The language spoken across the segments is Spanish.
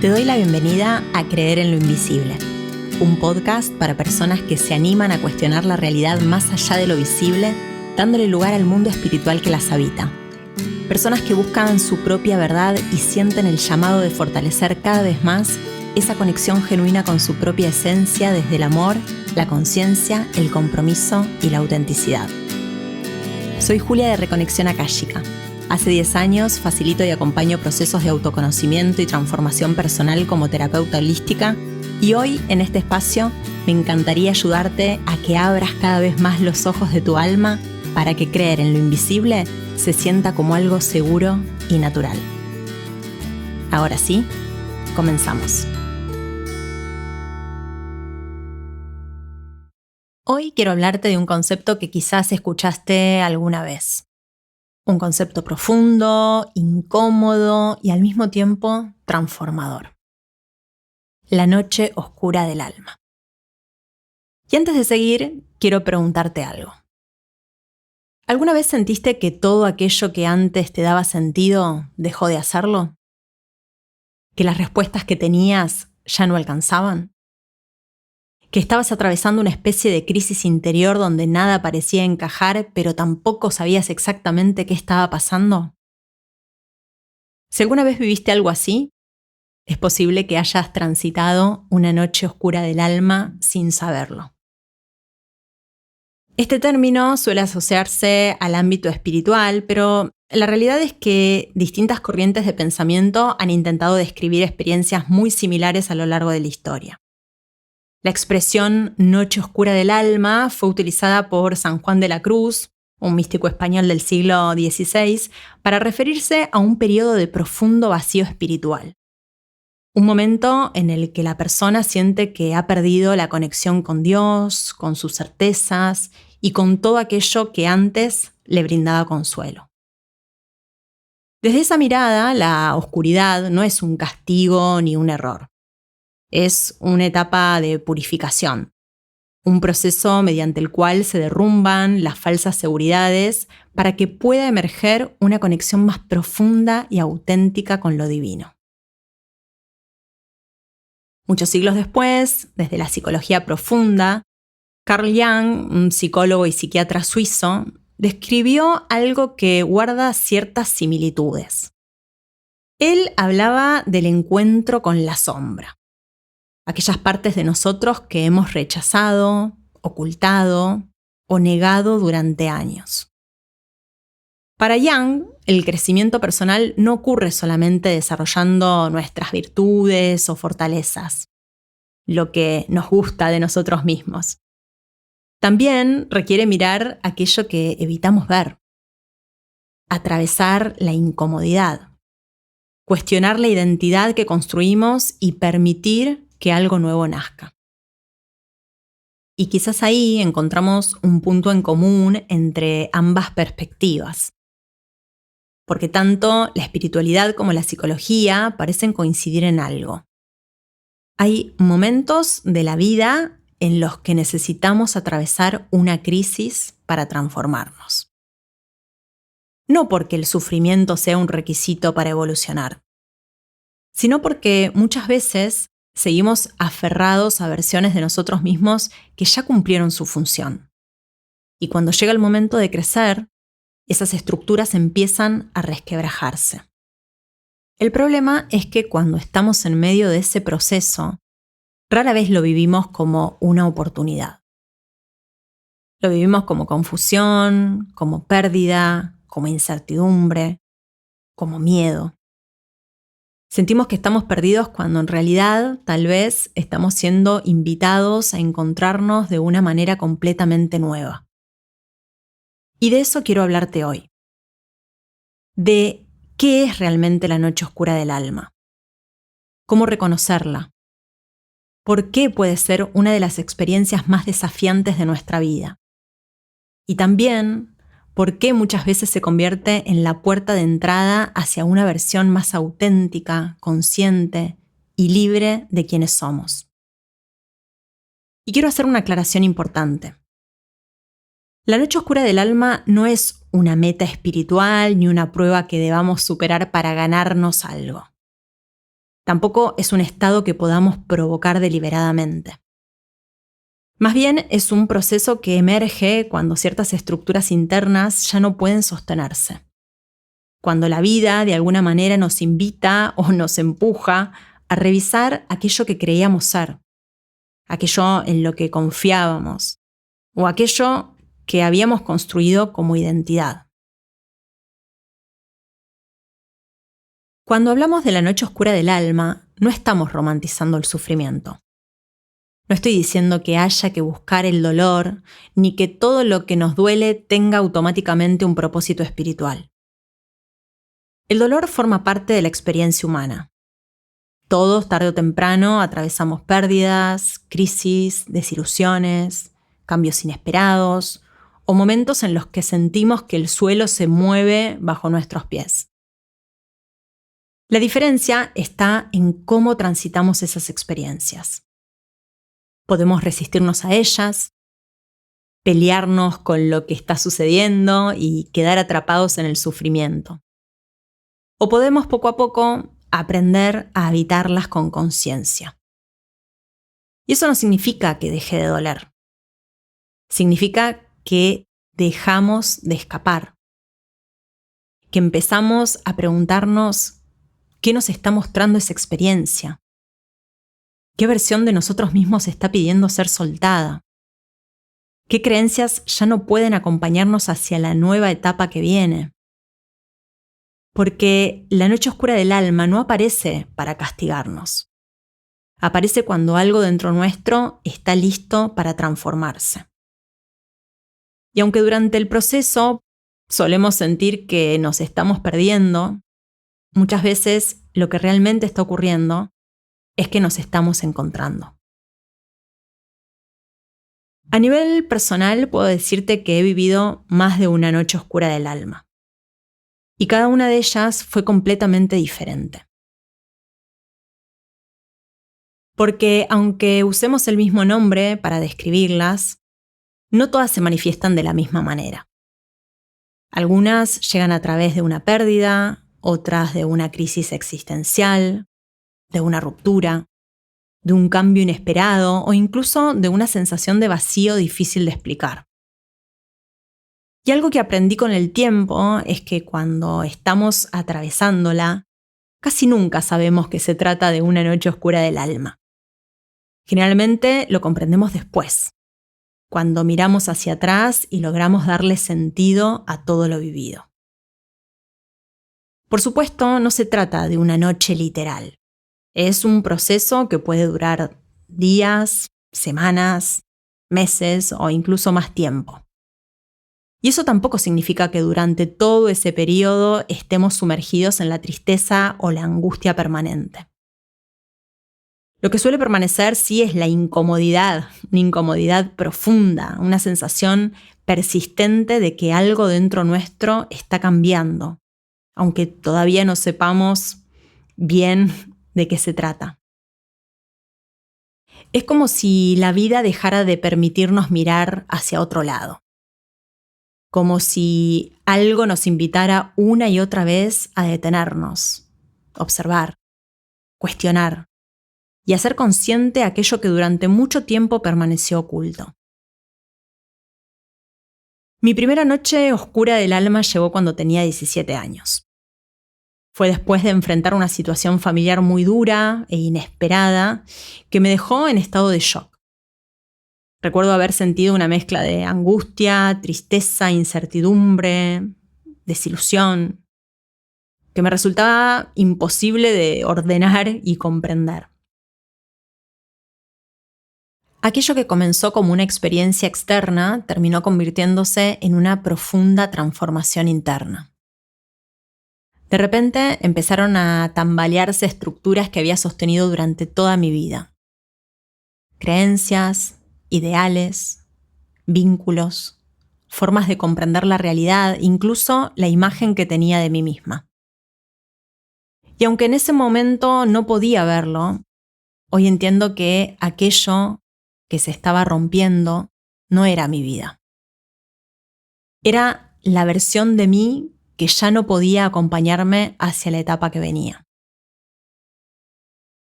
Te doy la bienvenida a Creer en lo Invisible, un podcast para personas que se animan a cuestionar la realidad más allá de lo visible, dándole lugar al mundo espiritual que las habita. Personas que buscan su propia verdad y sienten el llamado de fortalecer cada vez más esa conexión genuina con su propia esencia desde el amor, la conciencia, el compromiso y la autenticidad. Soy Julia de Reconexión Akáshica. Hace 10 años facilito y acompaño procesos de autoconocimiento y transformación personal como terapeuta holística, y hoy en este espacio me encantaría ayudarte a que abras cada vez más los ojos de tu alma para que creer en lo invisible se sienta como algo seguro y natural. Ahora sí, comenzamos. Hoy quiero hablarte de un concepto que quizás escuchaste alguna vez. Un concepto profundo, incómodo y al mismo tiempo transformador. La noche oscura del alma. Y antes de seguir, quiero preguntarte algo. ¿Alguna vez sentiste que todo aquello que antes te daba sentido dejó de hacerlo? ¿Que las respuestas que tenías ya no alcanzaban? ¿Que estabas atravesando una especie de crisis interior donde nada parecía encajar, pero tampoco sabías exactamente qué estaba pasando? Si alguna vez viviste algo así, es posible que hayas transitado una noche oscura del alma sin saberlo. Este término suele asociarse al ámbito espiritual, pero la realidad es que distintas corrientes de pensamiento han intentado describir experiencias muy similares a lo largo de la historia. La expresión noche oscura del alma fue utilizada por San Juan de la Cruz, un místico español del siglo XVI, para referirse a un periodo de profundo vacío espiritual. Un momento en el que la persona siente que ha perdido la conexión con Dios, con sus certezas y con todo aquello que antes le brindaba consuelo. Desde esa mirada, la oscuridad no es un castigo ni un error. Es una etapa de purificación, un proceso mediante el cual se derrumban las falsas seguridades para que pueda emerger una conexión más profunda y auténtica con lo divino. Muchos siglos después, desde la psicología profunda, Carl Jung, un psicólogo y psiquiatra suizo, describió algo que guarda ciertas similitudes. Él hablaba del encuentro con la sombra. Aquellas partes de nosotros que hemos rechazado, ocultado o negado durante años. Para Jung, el crecimiento personal no ocurre solamente desarrollando nuestras virtudes o fortalezas, lo que nos gusta de nosotros mismos. También requiere mirar aquello que evitamos ver, atravesar la incomodidad, cuestionar la identidad que construimos y permitir que algo nuevo nazca. Y quizás ahí encontramos un punto en común entre ambas perspectivas, porque tanto la espiritualidad como la psicología parecen coincidir en algo. Hay momentos de la vida en los que necesitamos atravesar una crisis para transformarnos. No porque el sufrimiento sea un requisito para evolucionar, sino porque muchas veces seguimos aferrados a versiones de nosotros mismos que ya cumplieron su función. Y cuando llega el momento de crecer, esas estructuras empiezan a resquebrajarse. El problema es que cuando estamos en medio de ese proceso, rara vez lo vivimos como una oportunidad. Lo vivimos como confusión, como pérdida, como incertidumbre, como miedo. Sentimos que estamos perdidos cuando en realidad tal vez estamos siendo invitados a encontrarnos de una manera completamente nueva. Y de eso quiero hablarte hoy. De qué es realmente la noche oscura del alma. Cómo reconocerla. ¿Por qué puede ser una de las experiencias más desafiantes de nuestra vida? Y también, ¿por qué muchas veces se convierte en la puerta de entrada hacia una versión más auténtica, consciente y libre de quienes somos? Y quiero hacer una aclaración importante. La noche oscura del alma no es una meta espiritual ni una prueba que debamos superar para ganarnos algo. Tampoco es un estado que podamos provocar deliberadamente. Más bien es un proceso que emerge cuando ciertas estructuras internas ya no pueden sostenerse. Cuando la vida de alguna manera nos invita o nos empuja a revisar aquello que creíamos ser, aquello en lo que confiábamos o aquello que habíamos construido como identidad. Cuando hablamos de la noche oscura del alma, no estamos romantizando el sufrimiento. No estoy diciendo que haya que buscar el dolor, ni que todo lo que nos duele tenga automáticamente un propósito espiritual. El dolor forma parte de la experiencia humana. Todos, tarde o temprano, atravesamos pérdidas, crisis, desilusiones, cambios inesperados o momentos en los que sentimos que el suelo se mueve bajo nuestros pies. La diferencia está en cómo transitamos esas experiencias. Podemos resistirnos a ellas, pelearnos con lo que está sucediendo y quedar atrapados en el sufrimiento. O podemos poco a poco aprender a habitarlas con conciencia. Y eso no significa que deje de doler. Significa que dejamos de escapar. Que empezamos a preguntarnos qué nos está mostrando esa experiencia. ¿Qué versión de nosotros mismos está pidiendo ser soltada? ¿Qué creencias ya no pueden acompañarnos hacia la nueva etapa que viene? Porque la noche oscura del alma no aparece para castigarnos. Aparece cuando algo dentro nuestro está listo para transformarse. Y aunque durante el proceso solemos sentir que nos estamos perdiendo, muchas veces lo que realmente está ocurriendo es que nos estamos encontrando. A nivel personal puedo decirte que he vivido más de una noche oscura del alma. Y cada una de ellas fue completamente diferente. Porque aunque usemos el mismo nombre para describirlas, no todas se manifiestan de la misma manera. Algunas llegan a través de una pérdida, otras de una crisis existencial, de una ruptura, de un cambio inesperado o incluso de una sensación de vacío difícil de explicar. Y algo que aprendí con el tiempo es que cuando estamos atravesándola, casi nunca sabemos que se trata de una noche oscura del alma. Generalmente lo comprendemos después, cuando miramos hacia atrás y logramos darle sentido a todo lo vivido. Por supuesto, no se trata de una noche literal. Es un proceso que puede durar días, semanas, meses o incluso más tiempo. Y eso tampoco significa que durante todo ese periodo estemos sumergidos en la tristeza o la angustia permanente. Lo que suele permanecer sí es la incomodidad, una incomodidad profunda, una sensación persistente de que algo dentro nuestro está cambiando, aunque todavía no sepamos bien de qué se trata. Es como si la vida dejara de permitirnos mirar hacia otro lado. Como si algo nos invitara una y otra vez a detenernos, observar, cuestionar y hacer consciente aquello que durante mucho tiempo permaneció oculto. Mi primera noche oscura del alma llegó cuando tenía 17 años. Fue después de enfrentar una situación familiar muy dura e inesperada que me dejó en estado de shock. Recuerdo haber sentido una mezcla de angustia, tristeza, incertidumbre, desilusión, que me resultaba imposible de ordenar y comprender. Aquello que comenzó como una experiencia externa terminó convirtiéndose en una profunda transformación interna. De repente empezaron a tambalearse estructuras que había sostenido durante toda mi vida. Creencias, ideales, vínculos, formas de comprender la realidad, incluso la imagen que tenía de mí misma. Y aunque en ese momento no podía verlo, hoy entiendo que aquello que se estaba rompiendo no era mi vida. Era la versión de mí que ya no podía acompañarme hacia la etapa que venía.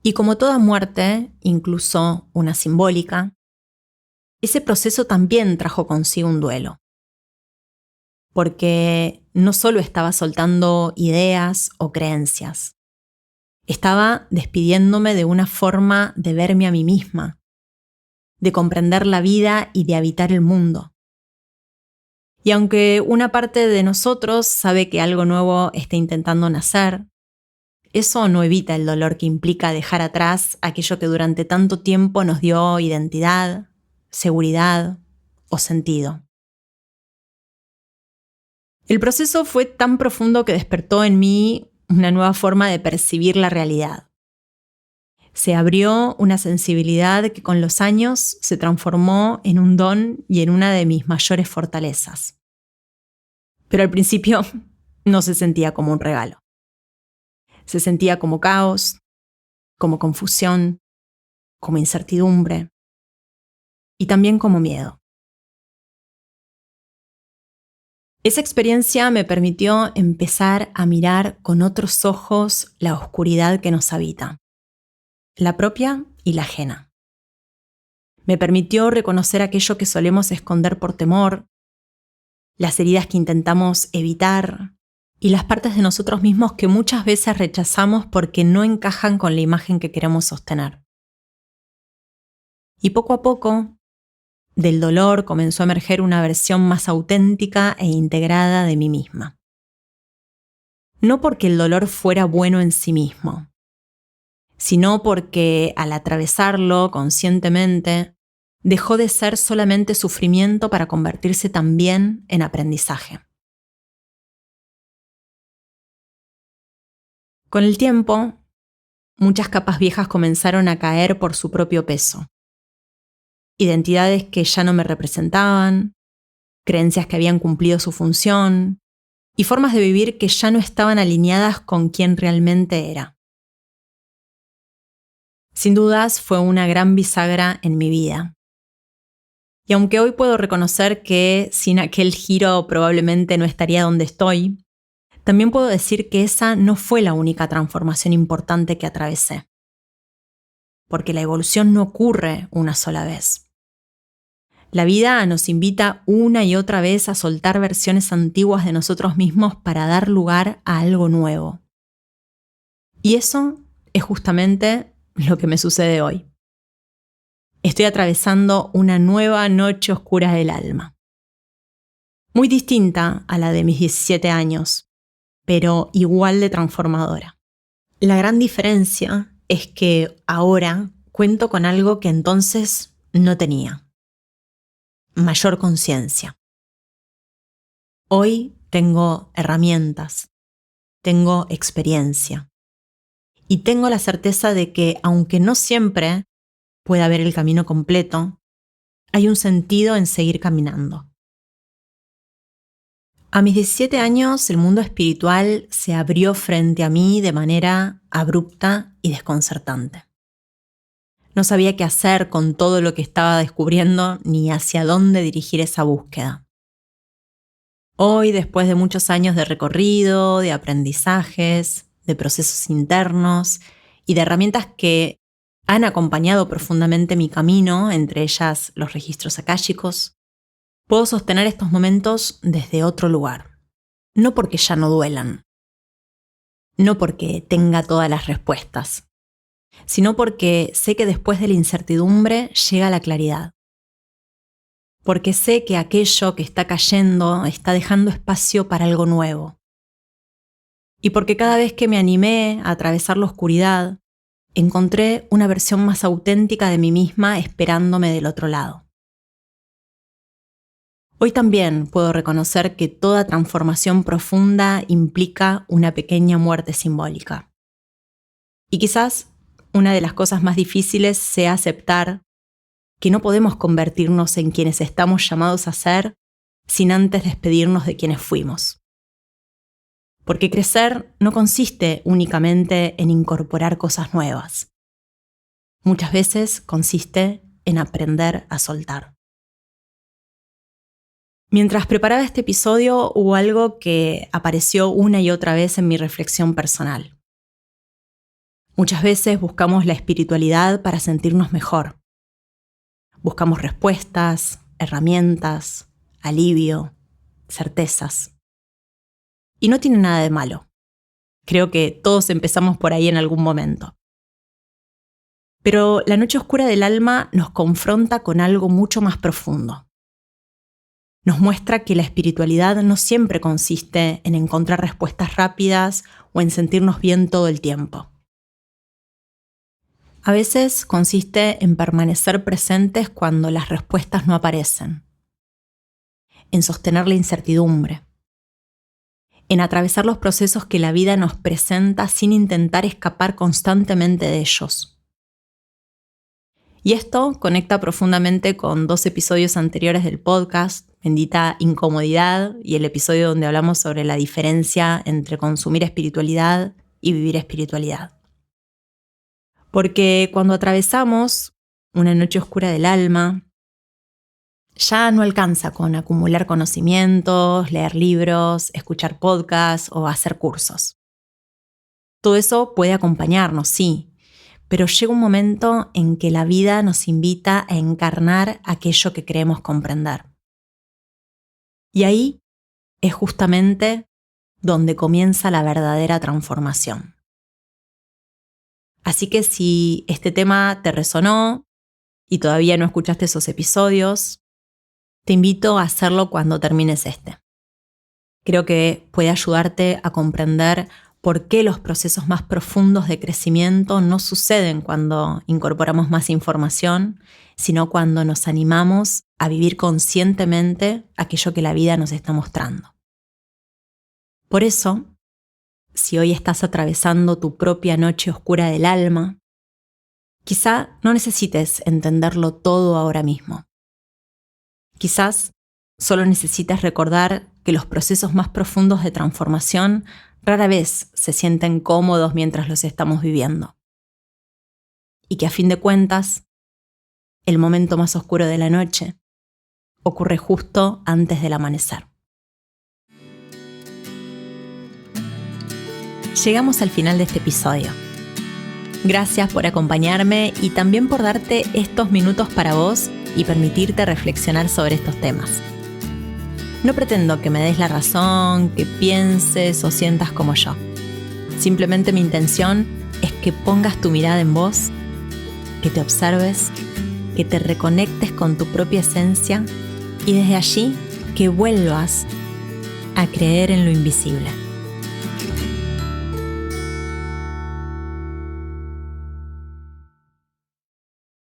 Y como toda muerte, incluso una simbólica, ese proceso también trajo consigo un duelo. Porque no solo estaba soltando ideas o creencias, estaba despidiéndome de una forma de verme a mí misma, de comprender la vida y de habitar el mundo. Y aunque una parte de nosotros sabe que algo nuevo está intentando nacer, eso no evita el dolor que implica dejar atrás aquello que durante tanto tiempo nos dio identidad, seguridad o sentido. El proceso fue tan profundo que despertó en mí una nueva forma de percibir la realidad. Se abrió una sensibilidad que con los años se transformó en un don y en una de mis mayores fortalezas. Pero al principio no se sentía como un regalo. Se sentía como caos, como confusión, como incertidumbre y también como miedo. Esa experiencia me permitió empezar a mirar con otros ojos la oscuridad que nos habita, la propia y la ajena. Me permitió reconocer aquello que solemos esconder por temor, las heridas que intentamos evitar y las partes de nosotros mismos que muchas veces rechazamos porque no encajan con la imagen que queremos sostener. Y poco a poco, del dolor comenzó a emerger una versión más auténtica e integrada de mí misma. No porque el dolor fuera bueno en sí mismo, sino porque al atravesarlo conscientemente, dejó de ser solamente sufrimiento para convertirse también en aprendizaje. Con el tiempo, muchas capas viejas comenzaron a caer por su propio peso. Identidades que ya no me representaban, creencias que habían cumplido su función y formas de vivir que ya no estaban alineadas con quién realmente era. Sin dudas fue una gran bisagra en mi vida. Y aunque hoy puedo reconocer que sin aquel giro probablemente no estaría donde estoy, también puedo decir que esa no fue la única transformación importante que atravesé. Porque la evolución no ocurre una sola vez. La vida nos invita una y otra vez a soltar versiones antiguas de nosotros mismos para dar lugar a algo nuevo. Y eso es justamente lo que me sucede hoy. Estoy atravesando una nueva noche oscura del alma. Muy distinta a la de mis 17 años, pero igual de transformadora. La gran diferencia es que ahora cuento con algo que entonces no tenía. Mayor conciencia. Hoy tengo herramientas, tengo experiencia y tengo la certeza de que aunque no siempre pueda ver el camino completo, hay un sentido en seguir caminando. A mis 17 años el mundo espiritual se abrió frente a mí de manera abrupta y desconcertante. No sabía qué hacer con todo lo que estaba descubriendo ni hacia dónde dirigir esa búsqueda. Hoy, después de muchos años de recorrido, de aprendizajes, de procesos internos y de herramientas que han acompañado profundamente mi camino, entre ellas los registros akáshicos, puedo sostener estos momentos desde otro lugar. No porque ya no duelan, no porque tenga todas las respuestas, sino porque sé que después de la incertidumbre llega la claridad. Porque sé que aquello que está cayendo está dejando espacio para algo nuevo. Y porque cada vez que me animé a atravesar la oscuridad, encontré una versión más auténtica de mí misma esperándome del otro lado. Hoy también puedo reconocer que toda transformación profunda implica una pequeña muerte simbólica. Y quizás una de las cosas más difíciles sea aceptar que no podemos convertirnos en quienes estamos llamados a ser sin antes despedirnos de quienes fuimos. Porque crecer no consiste únicamente en incorporar cosas nuevas. Muchas veces consiste en aprender a soltar. Mientras preparaba este episodio hubo algo que apareció una y otra vez en mi reflexión personal. Muchas veces buscamos la espiritualidad para sentirnos mejor. Buscamos respuestas, herramientas, alivio, certezas. Y no tiene nada de malo. Creo que todos empezamos por ahí en algún momento. Pero la noche oscura del alma nos confronta con algo mucho más profundo. Nos muestra que la espiritualidad no siempre consiste en encontrar respuestas rápidas o en sentirnos bien todo el tiempo. A veces consiste en permanecer presentes cuando las respuestas no aparecen, en sostener la incertidumbre, en atravesar los procesos que la vida nos presenta sin intentar escapar constantemente de ellos. Y esto conecta profundamente con 2 episodios anteriores del podcast, Bendita Incomodidad, y el episodio donde hablamos sobre la diferencia entre consumir espiritualidad y vivir espiritualidad. Porque cuando atravesamos una noche oscura del alma, ya no alcanza con acumular conocimientos, leer libros, escuchar podcasts o hacer cursos. Todo eso puede acompañarnos, sí, pero llega un momento en que la vida nos invita a encarnar aquello que creemos comprender. Y ahí es justamente donde comienza la verdadera transformación. Así que si este tema te resonó y todavía no escuchaste esos episodios, te invito a hacerlo cuando termines este. Creo que puede ayudarte a comprender por qué los procesos más profundos de crecimiento no suceden cuando incorporamos más información, sino cuando nos animamos a vivir conscientemente aquello que la vida nos está mostrando. Por eso, si hoy estás atravesando tu propia noche oscura del alma, quizá no necesites entenderlo todo ahora mismo. Quizás solo necesitas recordar que los procesos más profundos de transformación rara vez se sienten cómodos mientras los estamos viviendo. Y que a fin de cuentas, el momento más oscuro de la noche ocurre justo antes del amanecer. Llegamos al final de este episodio. Gracias por acompañarme y también por darte estos minutos para vos y permitirte reflexionar sobre estos temas. No pretendo que me des la razón, que pienses o sientas como yo. Simplemente mi intención es que pongas tu mirada en vos, que te observes, que te reconectes con tu propia esencia y desde allí que vuelvas a creer en lo invisible.